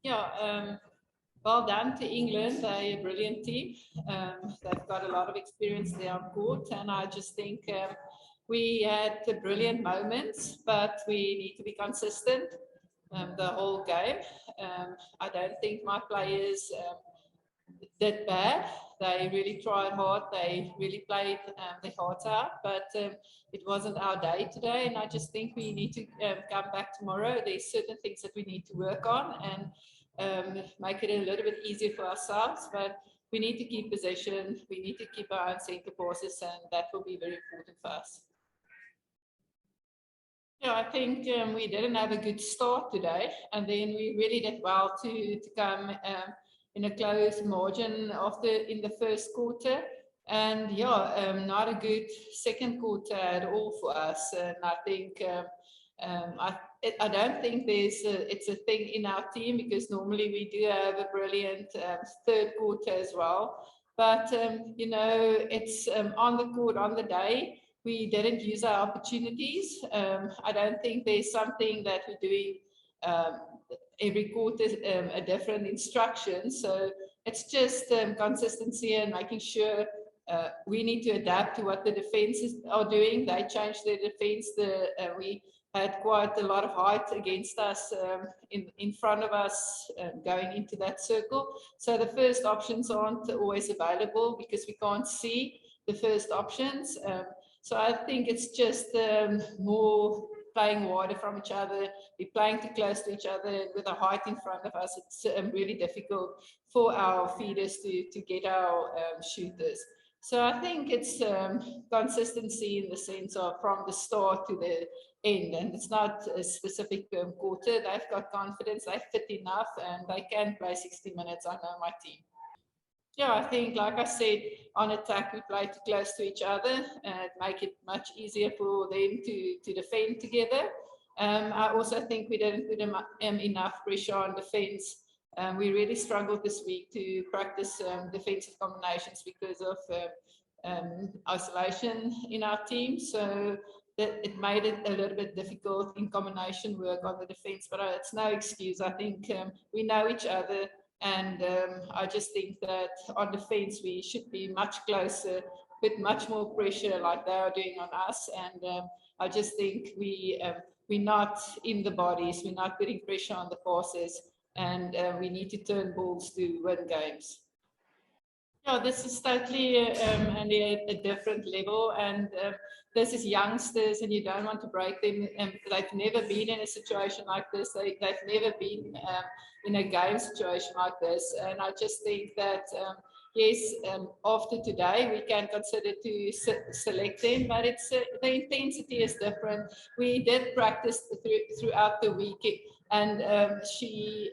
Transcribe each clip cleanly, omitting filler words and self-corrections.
Yeah, well done to England. They're a brilliant team. They've got a lot of experience there on court, and I just think we had the brilliant moments, but we need to be consistent the whole game. I don't think my players did bad. They really tried hard. They really played their hearts out, but it wasn't our day today. And I just think we need to come back tomorrow. There's certain things that we need to work on and make it a little bit easier for ourselves. But we need to keep possession. We need to keep our own centre passes, and that will be very important for us. Yeah, I think we didn't have a good start today, and then we really did well to come in a close margin in the first quarter. And yeah, not a good second quarter at all for us. And I think I don't think it's a thing in our team, because normally we do have a brilliant third quarter as well. But you know, it's on the court on the day. We didn't use our opportunities. I don't think there's something that we're doing every quarter, a different instruction. So it's just consistency and making sure we need to adapt to what the defenses are doing. They changed their defense. We had quite a lot of height against us in front of us going into that circle. So the first options aren't always available because we can't see the first options. So I think it's just more playing wider from each other. We're playing too close to each other with a height in front of us. It's really difficult for our feeders to get our shooters. So I think it's consistency in the sense of from the start to the end, and it's not a specific quarter. They've got confidence, they're fit enough, and they can play 60 minutes. I know my team. Yeah, I think, like I said, on attack, we play too close to each other and make it much easier for them to defend together. I also think we didn't put enough pressure on defense. We really struggled this week to practice defensive combinations because of isolation in our team. So it made it a little bit difficult in combination work on the defense, but it's no excuse. I think we know each other. And I just think that on defense, we should be much closer, put much more pressure like they are doing on us. And I just think we're not in the bodies, we're not putting pressure on the passes, and we need to turn balls to win games. Yeah, this is totally a different level, and this is youngsters, and you don't want to break them. They've never been in a situation like this. They've never been in a game situation like this, and I just think that yes, after today we can consider to select them, but it's the intensity is different. We did practice throughout the week, and she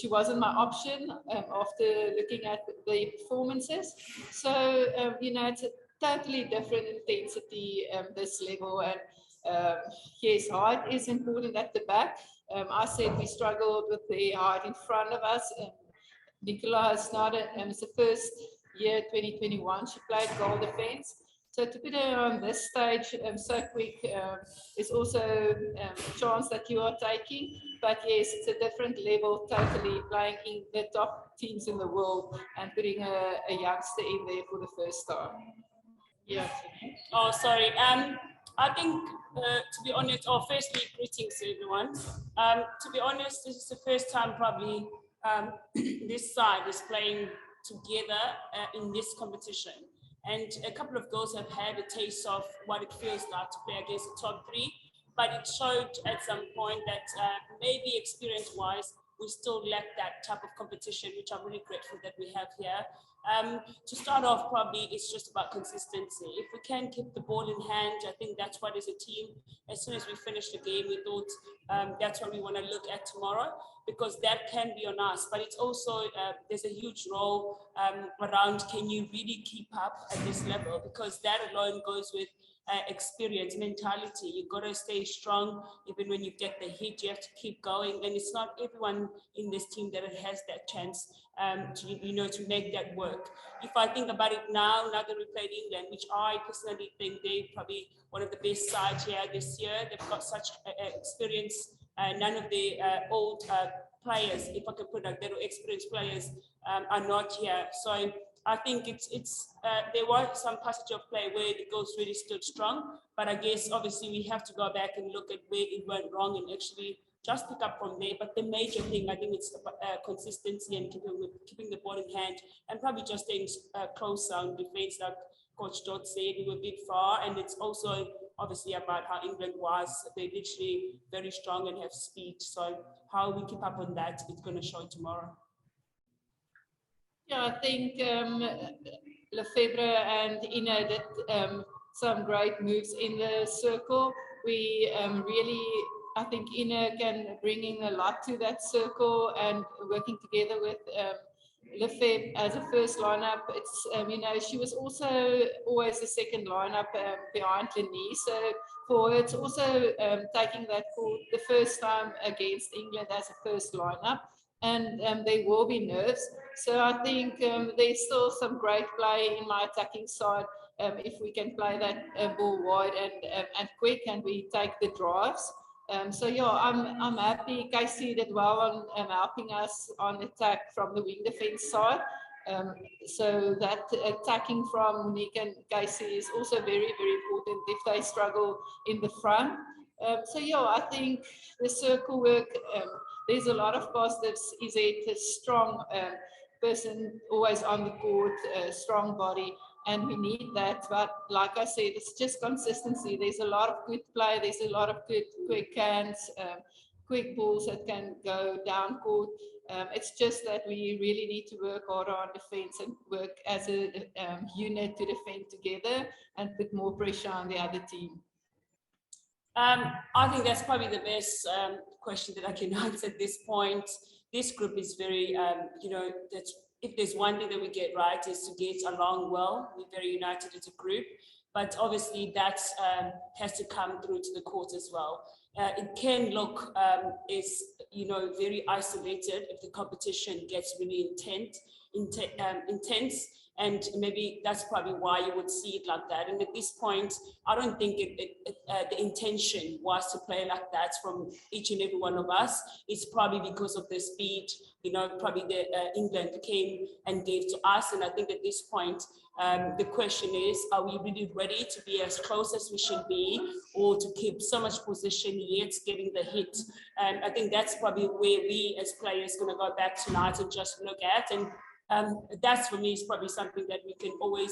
wasn't my option after looking at the performances. So, you know, it's a totally different intensity, this level. And yes, height is important at the back. I said we struggled with the height in front of us. Nicola is not, it's the first year, 2021, she played goal defense. So to put her on this stage so quick is also a chance that you are taking. But yes, it's a different level, totally playing in the top teams in the world and putting a youngster in there for the first time. Yeah. Oh, sorry. I think, to be honest, firstly, greetings to everyone. To be honest, this is the first time probably this side is playing together in this competition. And a couple of girls have had a taste of what it feels like to play against the top three, but it showed at some point that maybe experience-wise, we still lack that type of competition, which I'm really grateful that we have here. To start off, probably it's just about consistency. If we can keep the ball in hand, I think that's what, as a team, as soon as we finish the game, we thought that's what we want to look at tomorrow, because that can be on us. But it's also, there's a huge role around, can you really keep up at this level? Because that alone goes with experience, mentality. You've got to stay strong. Even when you get the hit, you have to keep going. And it's not everyone in this team that has that chance to make that work. If I think about it now that we played England, which I personally think they're probably one of the best sides here this year. They've got such experience. None of the old players, if I can put like that, experienced players are not here. So I think there was some passage of play where the girls really stood strong, but I guess obviously we have to go back and look at where it went wrong and actually just pick up from there. But the major thing, I think, it's consistency and keeping the ball in hand, and probably just staying closer on defense, like Coach Dodd said. We were a bit far, and it's also obviously about how England was. They're literally very strong and have speed. So how we keep up on that, it's going to show tomorrow. Yeah, I think Lefebvre and Ina did some great moves in the circle. We really, I think Ina can bring in a lot to that circle, and working together with Lefebvre as a first lineup. It's, you know, she was also always the second lineup behind Lenny. So for her, it's also taking that for the first time against England as a first lineup. And there will be nerves. So I think there's still some great play in my attacking side. If we can play that ball wide and quick, and we take the drives. So yeah, I'm happy. Casey did well on helping us on attack from the wing defense side. So that attacking from Monique and Casey is also very, very important if they struggle in the front. So yeah, I think the circle work, there's a lot of positives. Is it a strong person always on the court, a strong body, and we need that. But like I said, it's just consistency. There's a lot of good play. There's a lot of good quick hands, quick balls that can go down court. It's just that we really need to work harder on defense and work as a unit to defend together and put more pressure on the other team. I think that's probably the best question that I can answer at this point. This group is very, you know, that if there's one thing that we get right is to get along well. We're very united as a group, but obviously that has to come through to the court as well. It can look you know, very isolated if the competition gets really intense. And maybe that's probably why you would see it like that. And at this point, I don't think the intention was to play like that from each and every one of us. It's probably because of the speed, you know, probably the England came and gave to us. And I think at this point, the question is, are we really ready to be as close as we should be, or to keep so much position yet getting the hit? And I think that's probably where we as players going to go back tonight and just look at. And that's for me is probably something that we can always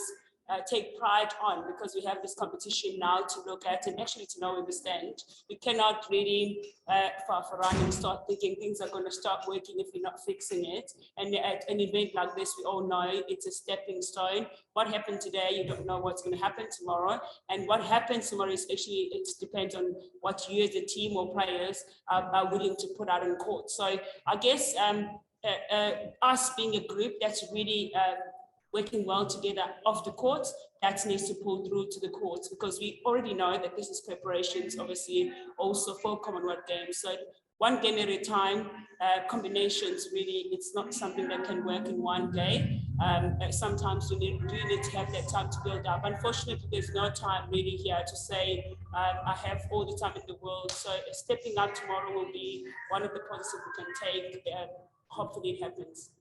take pride on, because we have this competition now to look at and actually to know where we stand. We cannot really run and start thinking things are going to start working if we're not fixing it. And at an event like this, we all know it's a stepping stone. What happened today, you don't know what's going to happen tomorrow. And what happens tomorrow is actually, it depends on what you as a team or players are willing to put out in court. So I guess us being a group that's really working well together off the court, that needs to pull through to the courts, because we already know that this is preparations, obviously, also for Commonwealth Games. So one game at a time, combinations, really, it's not something that can work in one day. Sometimes you need to have that time to build up. Unfortunately, there's no time really here to say, I have all the time in the world. So stepping up tomorrow will be one of the positives we can take. Hopefully it happens.